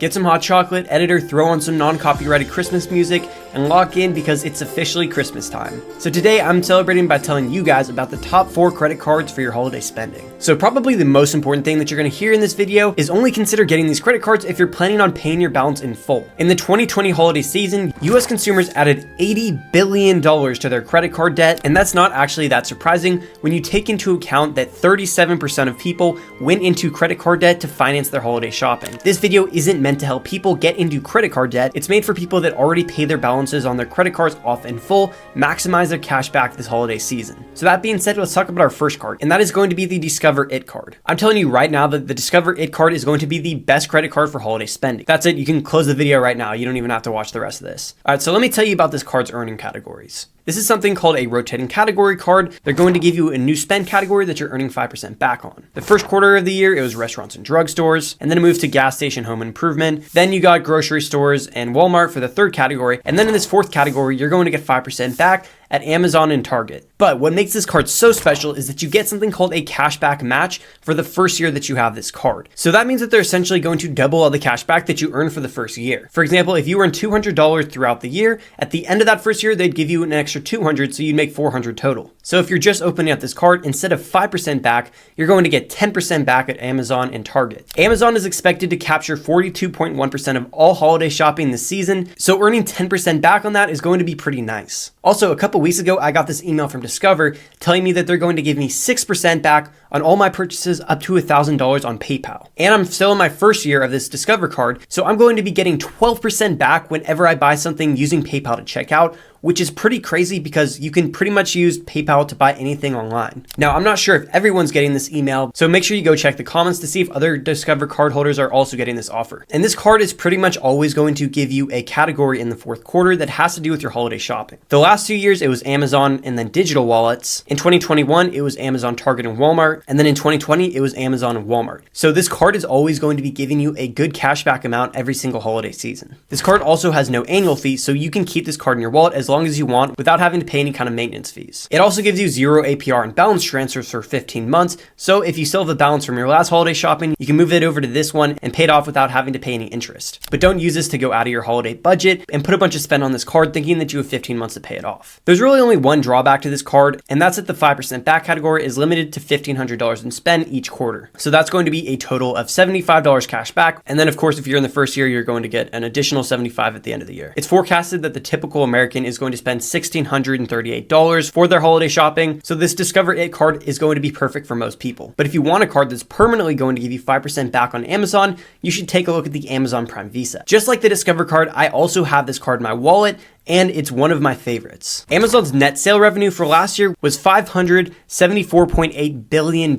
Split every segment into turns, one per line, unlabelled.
Get some hot chocolate, editor, throw on some non-copyrighted Christmas music, and lock in because it's officially Christmas time. So today I'm celebrating by telling you guys about the top 4 credit cards for your holiday spending. So probably the most important thing that you're going to hear in this video is only consider getting these credit cards if you're planning on paying your balance in full. In the 2020 holiday season, US consumers added $80 billion to their credit card debt, and that's not actually that surprising when you take into account that 37% of people went into credit card debt to finance their holiday shopping. This video isn't meant to help people get into credit card debt. It's made for people that already pay their balances on their credit cards off in full, maximize their cash back this holiday season. So that being said, let's talk about our first card, and that is going to be the Discover It card. I'm telling you right now that the Discover It card is going to be the best credit card for holiday spending. That's it. You can close the video right now. You don't even have to watch the rest of this. All right, so let me tell you about this card's earning categories. This is something called a rotating category card. They're going to give you a new spend category that you're earning 5% back on. The first quarter of the year, it was restaurants and drugstores, and then it moved to gas station, home improvement. Then you got grocery stores and Walmart for the third category. And then in this fourth category, you're going to get 5% back at Amazon and Target. But what makes this card so special is that you get something called a cashback match for the first year that you have this card. So that means that they're essentially going to double all the cash back that you earn for the first year. For example, if you earn $200 throughout the year, at the end of that first year, they'd give you an extra $200, so you'd make $400 total. So if you're just opening up this card, instead of 5% back, you're going to get 10% back at Amazon and Target. Amazon is expected to capture 42.1% of all holiday shopping this season, so earning 10% back on that is going to be pretty nice. Also, a couple weeks ago, I got this email from Discover telling me that they're going to give me 6% back on all my purchases up to $1,000 on PayPal. And I'm still in my first year of this Discover card, so I'm going to be getting 12% back whenever I buy something using PayPal to check out, which is pretty crazy because you can pretty much use PayPal to buy anything online. Now, I'm not sure if everyone's getting this email, so make sure you go check the comments to see if other Discover card holders are also getting this offer. And this card is pretty much always going to give you a category in the fourth quarter that has to do with your holiday shopping. The last 2 years, it was Amazon and then digital wallets. In 2021, it was Amazon, Target, and Walmart. And then in 2020, it was Amazon and Walmart. So this card is always going to be giving you a good cashback amount every single holiday season. This card also has no annual fee, so you can keep this card in your wallet as long as you want without having to pay any kind of maintenance fees. It also gives you 0 APR and balance transfers for 15 months. So if you still have a balance from your last holiday shopping, you can move it over to this one and pay it off without having to pay any interest. But don't use this to go out of your holiday budget and put a bunch of spend on this card thinking that you have 15 months to pay it off. There's really only one drawback to this card, and that's that the 5% back category is limited to $1,500 in spend each quarter. So that's going to be a total of $75 cash back. And then of course, if you're in the first year, you're going to get an additional $75 at the end of the year. It's forecasted that the typical American is going to spend $1,638 for their holiday shopping. So this Discover It card is going to be perfect for most people. But if you want a card that's permanently going to give you 5% back on Amazon, you should take a look at the Amazon Prime Visa. Just like the Discover card, I also have this card in my wallet, and it's one of my favorites. Amazon's net sale revenue for last year was $574.8 billion.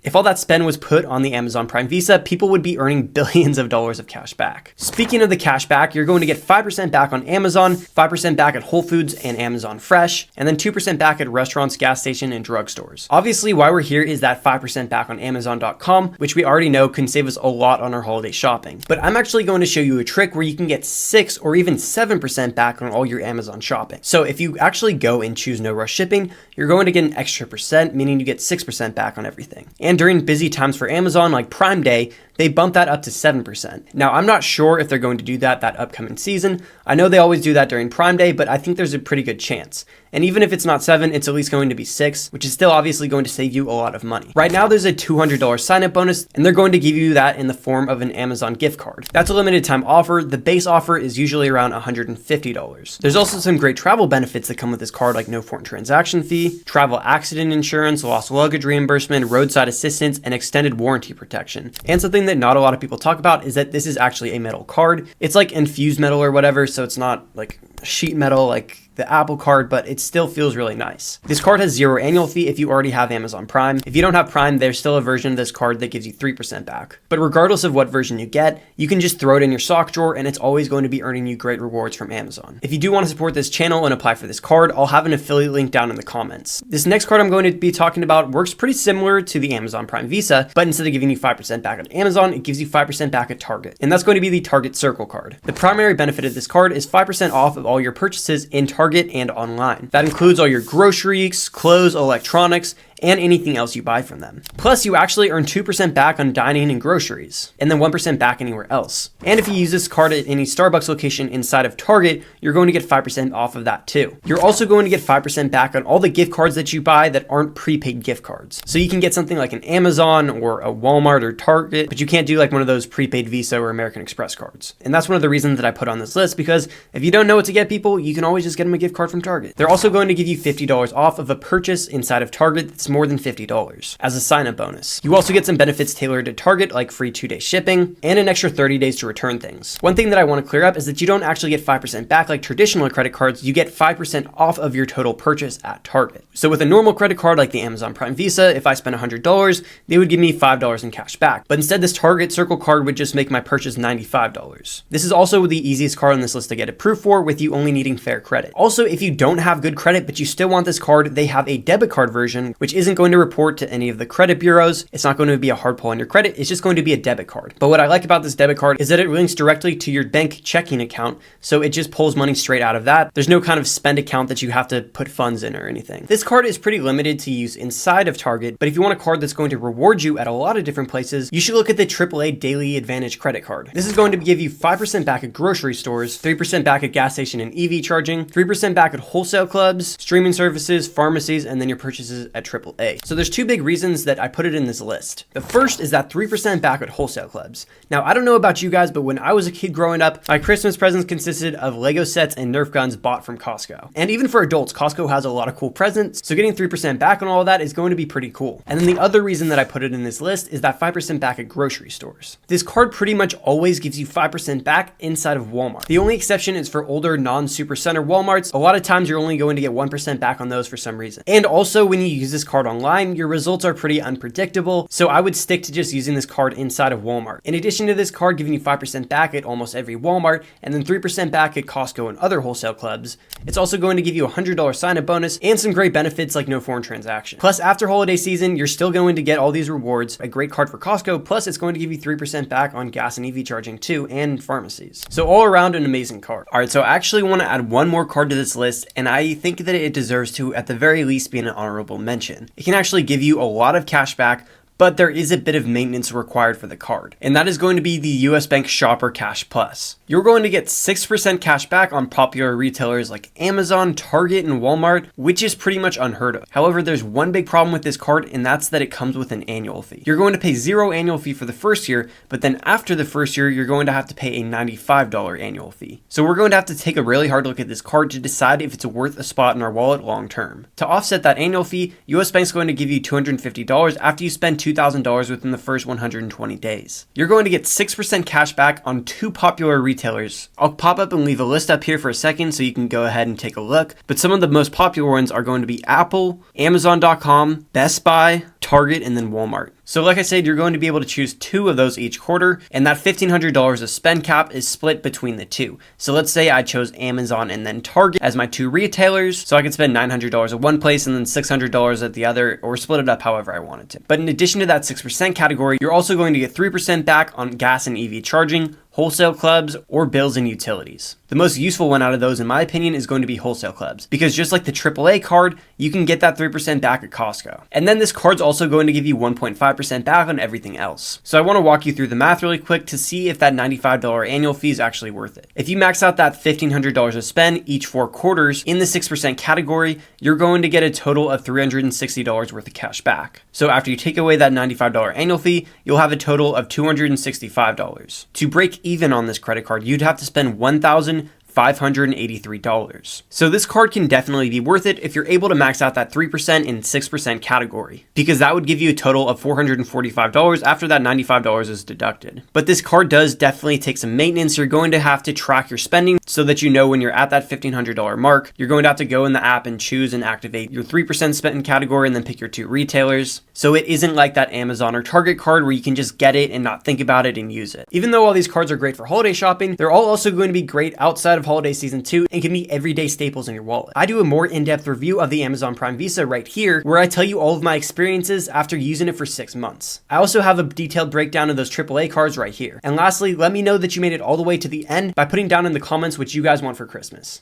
If all that spend was put on the Amazon Prime Visa, people would be earning billions of dollars of cash back. Speaking of the cash back, you're going to get 5% back on Amazon, 5% back at Whole Foods and Amazon Fresh, and then 2% back at restaurants, gas station, and drugstores. Obviously, why we're here is that 5% back on Amazon.com, which we already know can save us a lot on our holiday shopping. But I'm actually going to show you a trick where you can get 6 or even 7% back on all your Amazon shopping. So if you actually go and choose no rush shipping, you're going to get an extra percent, meaning you get 6% back on everything. And during busy times for Amazon, like Prime Day, they bump that up to 7%. Now, I'm not sure if they're going to do that upcoming season. I know they always do that during Prime Day, but I think there's a pretty good chance. And even if it's not 7, it's at least going to be 6, which is still obviously going to save you a lot of money. Right now, there's a $200 sign-up bonus, and they're going to give you that in the form of an Amazon gift card. That's a limited time offer. The base offer is usually around $150. There's also some great travel benefits that come with this card, like no foreign transaction fee, travel accident insurance, lost luggage reimbursement, roadside assistance, and extended warranty protection. And something that not a lot of people talk about is that this is actually a metal card. It's like infused metal or whatever, so it's not like sheet metal like the Apple card, but it still feels really nice. This card has 0 annual fee if you already have Amazon Prime. If you don't have Prime, there's still a version of this card that gives you 3% back. But regardless of what version you get, you can just throw it in your sock drawer and it's always going to be earning you great rewards from Amazon. If you do want to support this channel and apply for this card, I'll have an affiliate link down in the comments. This next card I'm going to be talking about works pretty similar to the Amazon Prime Visa, but instead of giving you 5% back on Amazon, it gives you 5% back at Target. And that's going to be the Target Circle card. The primary benefit of this card is 5% off of all your purchases in Target and online. That includes all your groceries, clothes, electronics, and anything else you buy from them. Plus, you actually earn 2% back on dining and groceries, and then 1% back anywhere else. And if you use this card at any Starbucks location inside of Target, you're going to get 5% off of that too. You're also going to get 5% back on all the gift cards that you buy that aren't prepaid gift cards. So you can get something like an Amazon or a Walmart or Target, but you can't do like one of those prepaid Visa or American Express cards. And that's one of the reasons that I put on this list, because if you don't know what to get people, you can always just get them a gift card from Target. They're also going to give you $50 off of a purchase inside of Target that's more than $50 as a sign-up bonus. You also get some benefits tailored to Target, like free 2-day shipping and an extra 30 days to return things. One thing that I want to clear up is that you don't actually get 5% back like traditional credit cards. You get 5% off of your total purchase at Target. So with a normal credit card like the Amazon Prime Visa, if I spent $100, they would give me $5 in cash back. But instead, this Target Circle card would just make my purchase $95. This is also the easiest card on this list to get approved for, with you only needing fair credit. Also, if you don't have good credit but you still want this card, they have a debit card version, which isn't going to report to any of the credit bureaus. It's not going to be a hard pull on your credit. It's just going to be a debit card. But what I like about this debit card is that it links directly to your bank checking account, so it just pulls money straight out of that. There's no kind of spend account that you have to put funds in or anything. This card is pretty limited to use inside of Target, but if you want a card that's going to reward you at a lot of different places, you should look at the AAA Daily Advantage credit card. This is going to give you 5% back at grocery stores, 3% back at gas station and EV charging, 3% back at wholesale clubs, streaming services, pharmacies, and then your purchases at AAA. So there's two big reasons that I put it in this list. The first is that 3% back at wholesale clubs. Now, I don't know about you guys, but when I was a kid growing up, my Christmas presents consisted of Lego sets and Nerf guns bought from Costco. And even for adults, Costco has a lot of cool presents, so getting 3% back on all of that is going to be pretty cool. And then the other reason that I put it in this list is that 5% back at grocery stores. This card pretty much always gives you 5% back inside of Walmart. The only exception is for older non-Supercenter Walmarts. A lot of times you're only going to get 1% back on those for some reason. And also, when you use this card online, your results are pretty unpredictable, so I would stick to just using this card inside of Walmart. In addition to this card giving you 5% back at almost every Walmart, and then 3% back at Costco and other wholesale clubs, it's also going to give you a $100 sign-up bonus and some great benefits like no foreign transaction. Plus, after holiday season, you're still going to get all these rewards, a great card for Costco, plus it's going to give you 3% back on gas and EV charging too, and pharmacies. So all around an amazing card. All right, so I actually want to add one more card to this list, and I think that it deserves to, at the very least, be an honorable mention. It can actually give you a lot of cash back, but there is a bit of maintenance required for the card, and that is going to be the US Bank Shopper Cash Plus. You're going to get 6% cash back on popular retailers like Amazon, Target, and Walmart, which is pretty much unheard of. However, there's one big problem with this card, and that's that it comes with an annual fee. You're going to pay 0 annual fee for the first year, but then after the first year, you're going to have to pay a $95 annual fee. So we're going to have to take a really hard look at this card to decide if it's worth a spot in our wallet long term. To offset that annual fee, US Bank's going to give you $250 after you spend $2,000 within the first 120 days. You're going to get 6% cash back on 2 popular retailers. I'll pop up and leave a list up here for a second so you can go ahead and take a look, but some of the most popular ones are going to be Apple, Amazon.com, Best Buy, Target, and then Walmart. So like I said, you're going to be able to choose 2 of those each quarter, and that $1,500 of spend cap is split between the 2. So let's say I chose Amazon and then Target as my 2 retailers, so I could spend $900 at one place and then $600 at the other, or split it up however I wanted to. But in addition to that 6% category, you're also going to get 3% back on gas and EV charging, wholesale clubs, or bills and utilities. The most useful one out of those, in my opinion, is going to be wholesale clubs, because just like the AAA card, you can get that 3% back at Costco. And then this card's also going to give you 1.5% back on everything else. So I want to walk you through the math really quick to see if that $95 annual fee is actually worth it. If you max out that $1,500 of spend each 4 quarters in the 6% category, you're going to get a total of $360 worth of cash back. So after you take away that $95 annual fee, you'll have a total of $265. To break even on this credit card, you'd have to spend $1,583. So this card can definitely be worth it if you're able to max out that 3% and 6% category, because that would give you a total of $445 after that $95 is deducted. But this card does definitely take some maintenance. You're going to have to track your spending so that you know when you're at that $1,500 mark. You're going to have to go in the app and choose and activate your 3% spend category and then pick your 2 retailers. So it isn't like that Amazon or Target card where you can just get it and not think about it and use it. Even though all these cards are great for holiday shopping, they're all also going to be great outside of holiday season too and can be everyday staples in your wallet. I do a more in-depth review of the Amazon Prime Visa right here, where I tell you all of my experiences after using it for 6 months. I also have a detailed breakdown of those AAA cards right here. And lastly, let me know that you made it all the way to the end by putting down in the comments what you guys want for Christmas.